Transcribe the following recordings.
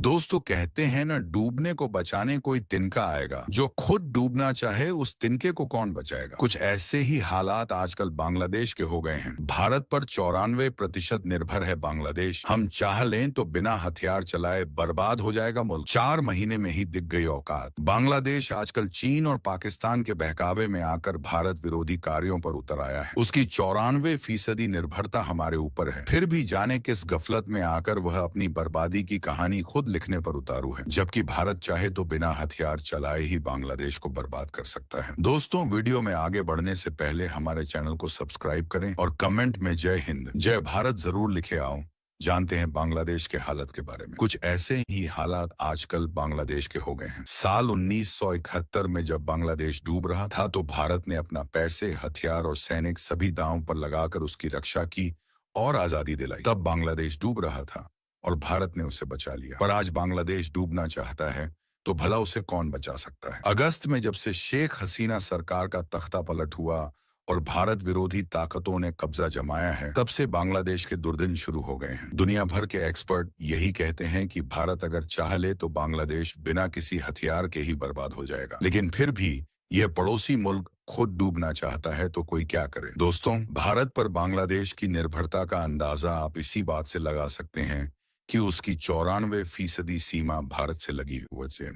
दोस्तों कहते हैं ना, डूबने को बचाने कोई तिनका आएगा। जो खुद डूबना चाहे उस तिनके को कौन बचाएगा। कुछ ऐसे ही हालात आजकल बांग्लादेश के हो गए हैं। भारत पर 94% निर्भर है बांग्लादेश। हम चाह लें तो बिना हथियार चलाए बर्बाद हो जाएगा मुल्क। 4 महीने में ही दिख गई औकात। बांग्लादेश आजकल चीन और पाकिस्तान के बहकावे में आकर भारत विरोधी कार्यों पर उतर आया है। उसकी 94% निर्भरता हमारे ऊपर है। फिर भी जाने किस गफलत में आकर वह अपनी बर्बादी की कहानी खुद लिखने पर उतारू है, जबकि भारत चाहे तो बिना हथियार चलाए ही बांग्लादेश को बर्बाद कर सकता है। दोस्तों, वीडियो में आगे बढ़ने से पहले हमारे चैनल को सब्सक्राइब करें और कमेंट में जय हिंद जय भारत जरूर लिखे आओ। जानते हैं बांग्लादेश के हालत के बारे में। कुछ ऐसे ही हालात आजकल बांग्लादेश के हो गए हैं। साल 1971 में जब बांग्लादेश डूब रहा था तो भारत ने अपना पैसे, हथियार और सैनिक सभी दांव पर लगाकर उसकी रक्षा की और आजादी दिलाई। तब बांग्लादेश डूब रहा था और भारत ने उसे बचा लिया। पर आज बांग्लादेश डूबना चाहता है तो भला उसे कौन बचा सकता है। अगस्त में जब से शेख हसीना सरकार का तख्ता पलट हुआ और भारत विरोधी ताकतों ने कब्जा जमाया है, तब से बांग्लादेश के दुर्दिन शुरू हो गए हैं। दुनिया भर के एक्सपर्ट यही कहते हैं कि भारत अगर चाह ले तो बांग्लादेश बिना किसी हथियार के ही बर्बाद हो जाएगा। लेकिन फिर भी यह पड़ोसी मुल्क खुद डूबना चाहता है तो कोई क्या करे। दोस्तों, भारत पर बांग्लादेश की निर्भरता का अंदाजा आप इसी बात से लगा सकते हैं कि उसकी 94% सीमा भारत से लगी हुई है।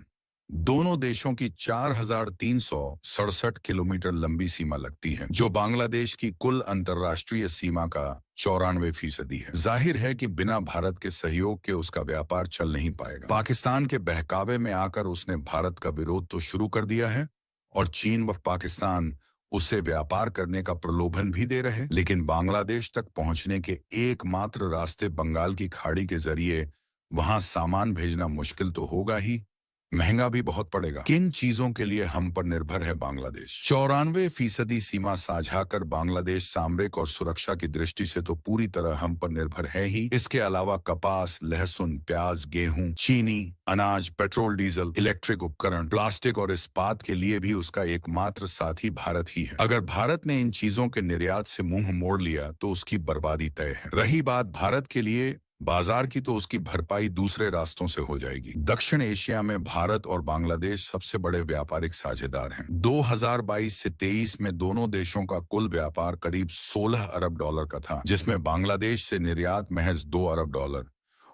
दोनों देशों की 4367 किलोमीटर लंबी सीमा लगती है, जो बांग्लादेश की कुल अंतर्राष्ट्रीय सीमा का 94% है। जाहिर है कि बिना भारत के सहयोग के उसका व्यापार चल नहीं पाएगा। पाकिस्तान के बहकावे में आकर उसने भारत का विरोध तो शुरू कर दिया है और चीन व पाकिस्तान उससे व्यापार करने का प्रलोभन भी दे रहे, लेकिन बांग्लादेश तक पहुंचने के एकमात्र रास्ते बंगाल की खाड़ी के जरिए वहां सामान भेजना मुश्किल तो होगा ही, महंगा भी बहुत पड़ेगा। किन चीजों के लिए हम पर निर्भर है बांग्लादेश। 94% सीमा साझा कर बांग्लादेश सामरिक और सुरक्षा की दृष्टि से तो पूरी तरह हम पर निर्भर है ही। इसके अलावा कपास, लहसुन, प्याज, गेहूं, चीनी, अनाज, पेट्रोल, डीजल, इलेक्ट्रिक उपकरण, प्लास्टिक और इस्पात के लिए भी उसका एकमात्र साथी भारत ही है। अगर भारत ने इन चीजों के निर्यात से मुंह मोड़ लिया तो उसकी बर्बादी तय है। रही बात भारत के लिए बाजार की, तो उसकी भरपाई दूसरे रास्तों से हो जाएगी। दक्षिण एशिया में भारत और बांग्लादेश सबसे बड़े व्यापारिक साझेदार हैं। 2022 से 23 में दोनों देशों का कुल व्यापार करीब 16 अरब डॉलर का था, जिसमें बांग्लादेश से निर्यात महज 2 अरब डॉलर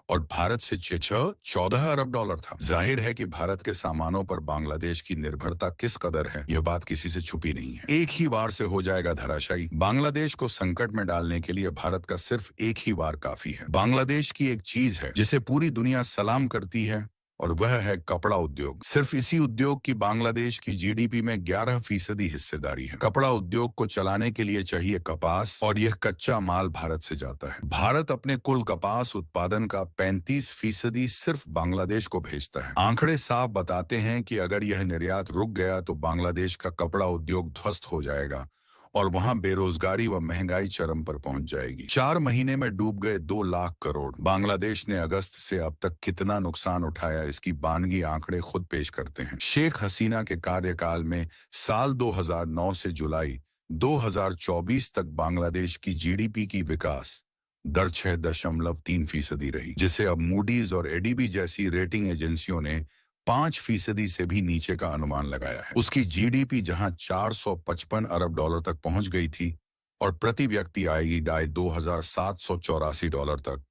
और भारत से 14 अरब डॉलर था। जाहिर है कि भारत के सामानों पर बांग्लादेश की निर्भरता किस कदर है, यह बात किसी से छुपी नहीं है। एक ही वार से हो जाएगा धराशायी। बांग्लादेश को संकट में डालने के लिए भारत का सिर्फ एक ही वार काफी है। बांग्लादेश की एक चीज है जिसे पूरी दुनिया सलाम करती है और वह है कपड़ा उद्योग। सिर्फ इसी उद्योग की बांग्लादेश की जीडीपी में 11% हिस्सेदारी है। कपड़ा उद्योग को चलाने के लिए चाहिए कपास और यह कच्चा माल भारत से जाता है। भारत अपने कुल कपास उत्पादन का 35% सिर्फ बांग्लादेश को भेजता है। आंकड़े साफ बताते हैं कि अगर यह निर्यात रुक गया तो बांग्लादेश का कपड़ा उद्योग ध्वस्त हो जाएगा और वहां बेरोजगारी व महंगाई चरम पर पहुंच जाएगी। 4 महीने में डूब गए 2 लाख करोड़। बांग्लादेश ने अगस्त से अब तक कितना नुकसान उठाया, इसकी बानगी आंकड़े खुद पेश करते हैं। शेख हसीना के कार्यकाल में साल 2009 से जुलाई 2024 तक बांग्लादेश की जीडीपी की विकास दर 6.3% रही, जिसे अब मूडीज और एडीबी जैसी रेटिंग एजेंसियों ने 5% से भी नीचे का अनुमान लगाया है। उसकी जीडीपी जहां 455 अरब डॉलर तक पहुंच गई थी और प्रति व्यक्ति आएगी आय 2784 डॉलर तक,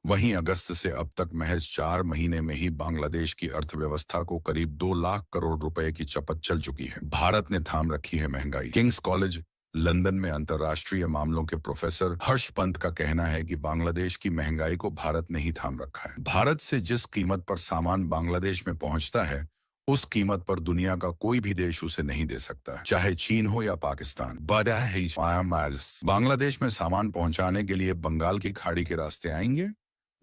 वहीं अगस्त से अब तक महज 4 महीने में ही बांग्लादेश की अर्थव्यवस्था को करीब 2 लाख करोड़ रुपए की चपत चल चुकी है। भारत ने थाम रखी है महंगाई। किंग्स कॉलेज लंदन में अंतर्राष्ट्रीय मामलों के प्रोफेसर हर्ष पंत का कहना है कि बांग्लादेश की महंगाई को भारत ने ही थाम रखा है। भारत से जिस कीमत पर सामान बांग्लादेश में पहुंचता है, उस कीमत पर दुनिया का कोई भी देश उसे नहीं दे सकता, चाहे चीन हो या पाकिस्तान। बांग्लादेश में सामान पहुंचाने के लिए बंगाल की खाड़ी के रास्ते आएंगे,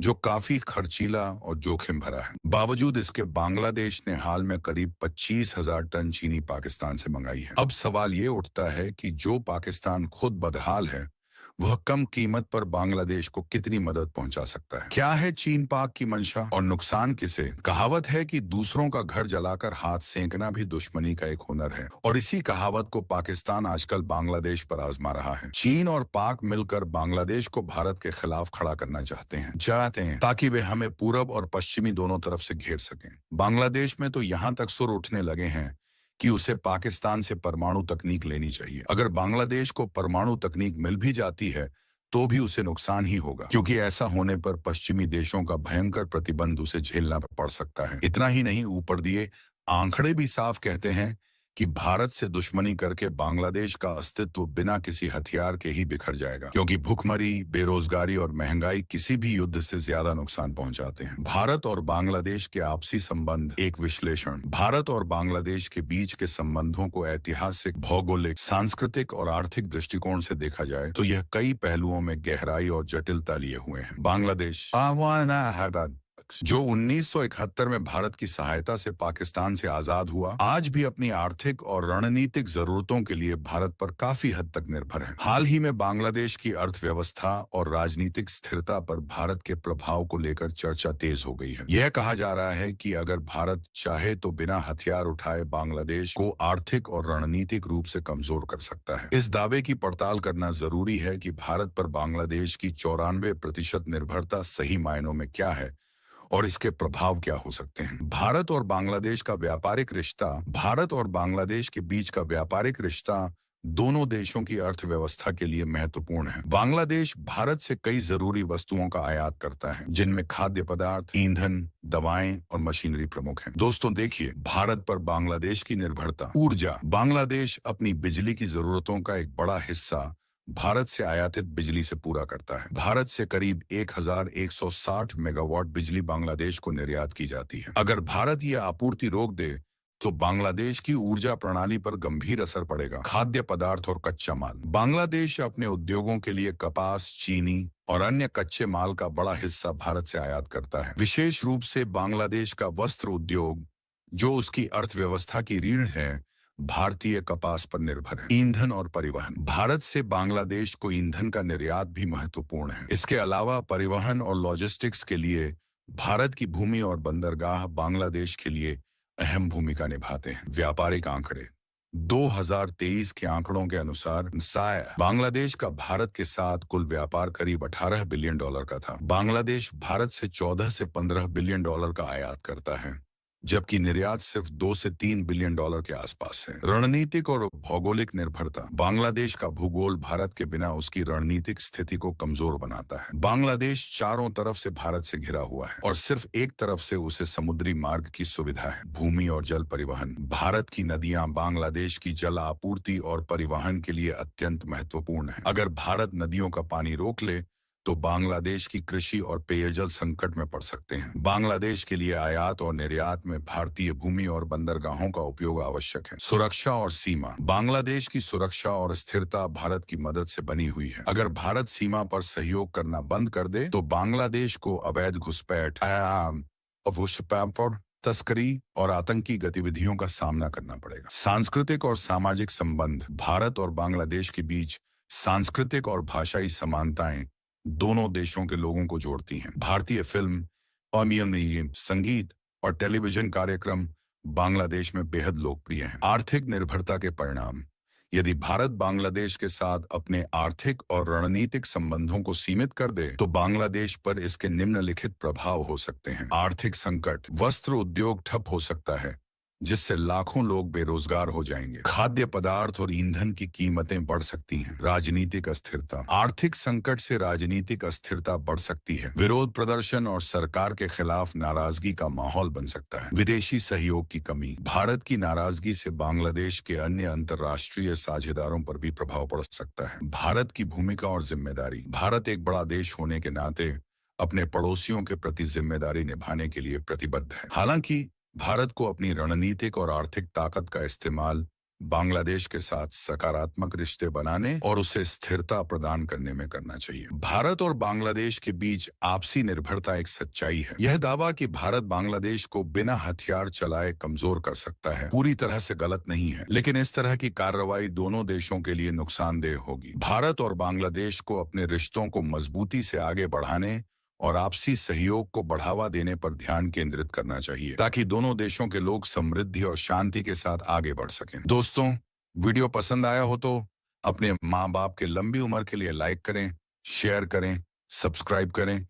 जो काफी खर्चीला और जोखिम भरा है। बावजूद इसके बांग्लादेश ने हाल में करीब 25,000 टन चीनी पाकिस्तान से मंगाई है। अब सवाल ये उठता है कि जो पाकिस्तान खुद बदहाल है, वह कम कीमत पर बांग्लादेश को कितनी मदद पहुंचा सकता है। क्या है चीन पाक की मंशा और नुकसान किसे? कहावत है कि दूसरों का घर जलाकर हाथ सेंकना भी दुश्मनी का एक हुनर है, और इसी कहावत को पाकिस्तान आजकल बांग्लादेश पर आजमा रहा है। चीन और पाक मिलकर बांग्लादेश को भारत के खिलाफ खड़ा करना चाहते हैं ताकि वे हमें पूरब और पश्चिमी दोनों तरफ से घेर सकें। बांग्लादेश में तो यहाँ तक सुर उठने लगे हैं कि उसे पाकिस्तान से परमाणु तकनीक लेनी चाहिए। अगर बांग्लादेश को परमाणु तकनीक मिल भी जाती है तो भी उसे नुकसान ही होगा, क्योंकि ऐसा होने पर पश्चिमी देशों का भयंकर प्रतिबंध उसे झेलना पड़ सकता है। इतना ही नहीं, ऊपर दिए आंकड़े भी साफ कहते हैं कि भारत से दुश्मनी करके बांग्लादेश का अस्तित्व बिना किसी हथियार के ही बिखर जाएगा, क्योंकि भुखमरी, बेरोजगारी और महंगाई किसी भी युद्ध से ज्यादा नुकसान पहुंचाते हैं। भारत और बांग्लादेश के आपसी संबंध। एक विश्लेषण। भारत और बांग्लादेश के बीच के संबंधों को ऐतिहासिक, भौगोलिक, सांस्कृतिक और आर्थिक दृष्टिकोण से देखा जाए तो यह कई पहलुओं में गहराई और जटिलता लिए हुए हैं। बांग्लादेश जो 1971 में भारत की सहायता से पाकिस्तान से आजाद हुआ, आज भी अपनी आर्थिक और रणनीतिक जरूरतों के लिए भारत पर काफी हद तक निर्भर है। हाल ही में बांग्लादेश की अर्थव्यवस्था और राजनीतिक स्थिरता पर भारत के प्रभाव को लेकर चर्चा तेज हो गई है। यह कहा जा रहा है कि अगर भारत चाहे तो बिना हथियार उठाए बांग्लादेश को आर्थिक और रणनीतिक रूप से कमजोर कर सकता है। इस दावे की पड़ताल करना जरूरी है कि भारत पर बांग्लादेश की 94% निर्भरता सही मायनों में क्या है और इसके प्रभाव क्या हो सकते हैं। भारत और बांग्लादेश के बीच का व्यापारिक रिश्ता दोनों देशों की अर्थव्यवस्था के लिए महत्वपूर्ण है। बांग्लादेश भारत से कई जरूरी वस्तुओं का आयात करता है, जिनमें खाद्य पदार्थ, ईंधन, दवाएं और मशीनरी प्रमुख हैं। दोस्तों देखिए, भारत पर बांग्लादेश की निर्भरता। ऊर्जा। बांग्लादेश अपनी बिजली की जरूरतों का एक बड़ा हिस्सा भारत से आयातित बिजली से पूरा करता है। भारत से करीब 1160 मेगावाट बिजली बांग्लादेश को निर्यात की जाती है। अगर भारत यह आपूर्ति रोक दे तो बांग्लादेश की ऊर्जा प्रणाली पर गंभीर असर पड़ेगा। खाद्य पदार्थ और कच्चा माल। बांग्लादेश अपने उद्योगों के लिए कपास, चीनी और अन्य कच्चे माल का बड़ा हिस्सा भारत से आयात करता है। विशेष रूप से बांग्लादेश का वस्त्र उद्योग, जो उसकी अर्थव्यवस्था की रीढ़ है, भारतीय कपास पर निर्भर है। ईंधन और परिवहन। भारत से बांग्लादेश को ईंधन का निर्यात भी महत्वपूर्ण है। इसके अलावा परिवहन और लॉजिस्टिक्स के लिए भारत की भूमि और बंदरगाह बांग्लादेश के लिए अहम भूमिका निभाते हैं। व्यापारिक आंकड़े। 2023 के आंकड़ों के अनुसार बांग्लादेश का भारत के साथ कुल व्यापार करीब $18 बिलियन का था। बांग्लादेश भारत से 14 से 15 बिलियन डॉलर का आयात करता है, जबकि निर्यात सिर्फ 2 से 3 बिलियन डॉलर के आसपास है। रणनीतिक और भौगोलिक निर्भरता। बांग्लादेश का भूगोल भारत के बिना उसकी रणनीतिक स्थिति को कमजोर बनाता है। बांग्लादेश चारों तरफ से भारत से घिरा हुआ है और सिर्फ एक तरफ से उसे समुद्री मार्ग की सुविधा है। भूमि और जल परिवहन। भारत की नदियां बांग्लादेश की जल आपूर्ति और परिवहन के लिए अत्यंत महत्वपूर्ण है। अगर भारत नदियों का पानी रोक ले तो बांग्लादेश की कृषि और पेयजल संकट में पड़ सकते हैं। बांग्लादेश के लिए आयात और निर्यात में भारतीय भूमि और बंदरगाहों का उपयोग आवश्यक है। सुरक्षा और सीमा। बांग्लादेश की सुरक्षा और स्थिरता भारत की मदद से बनी हुई है। अगर भारत सीमा पर सहयोग करना बंद कर दे तो बांग्लादेश को अवैध घुसपैठ, तस्करी और आतंकी गतिविधियों का सामना करना पड़ेगा। सांस्कृतिक और सामाजिक संबंध। भारत और बांग्लादेश के बीच सांस्कृतिक और भाषाई समानताएं दोनों देशों के लोगों को जोड़ती हैं। भारतीय फिल्म, संगीत और टेलीविजन कार्यक्रम बांग्लादेश में बेहद लोकप्रिय हैं। आर्थिक निर्भरता के परिणाम। यदि भारत बांग्लादेश के साथ अपने आर्थिक और रणनीतिक संबंधों को सीमित कर दे तो बांग्लादेश पर इसके निम्नलिखित प्रभाव हो सकते हैं। आर्थिक संकट। वस्त्र उद्योग ठप हो सकता है, जिससे लाखों लोग बेरोजगार हो जाएंगे। खाद्य पदार्थ और ईंधन की कीमतें बढ़ सकती हैं। राजनीतिक अस्थिरता। आर्थिक संकट से राजनीतिक अस्थिरता बढ़ सकती है। विरोध प्रदर्शन और सरकार के खिलाफ नाराजगी का माहौल बन सकता है। विदेशी सहयोग की कमी। भारत की नाराजगी से बांग्लादेश के अन्य अंतर्राष्ट्रीय साझेदारों पर भी प्रभाव पड़ सकता है। भारत की भूमिका और जिम्मेदारी। भारत एक बड़ा देश होने के नाते अपने पड़ोसियों के प्रति जिम्मेदारी निभाने के लिए प्रतिबद्ध है। हालांकि भारत को अपनी रणनीतिक और आर्थिक ताकत का इस्तेमाल बांग्लादेश के साथ सकारात्मक रिश्ते बनाने और उसे स्थिरता प्रदान करने में करना चाहिए। भारत और बांग्लादेश के बीच आपसी निर्भरता एक सच्चाई है। यह दावा कि भारत बांग्लादेश को बिना हथियार चलाए कमजोर कर सकता है पूरी तरह से गलत नहीं है, लेकिन इस तरह की कार्रवाई दोनों देशों के लिए नुकसानदेह होगी। भारत और बांग्लादेश को अपने रिश्तों को मजबूती से आगे बढ़ाने और आपसी सहयोग को बढ़ावा देने पर ध्यान केंद्रित करना चाहिए, ताकि दोनों देशों के लोग समृद्धि और शांति के साथ आगे बढ़ सकें। दोस्तों, वीडियो पसंद आया हो तो अपने माँ बाप के लंबी उम्र के लिए लाइक करें, शेयर करें, सब्सक्राइब करें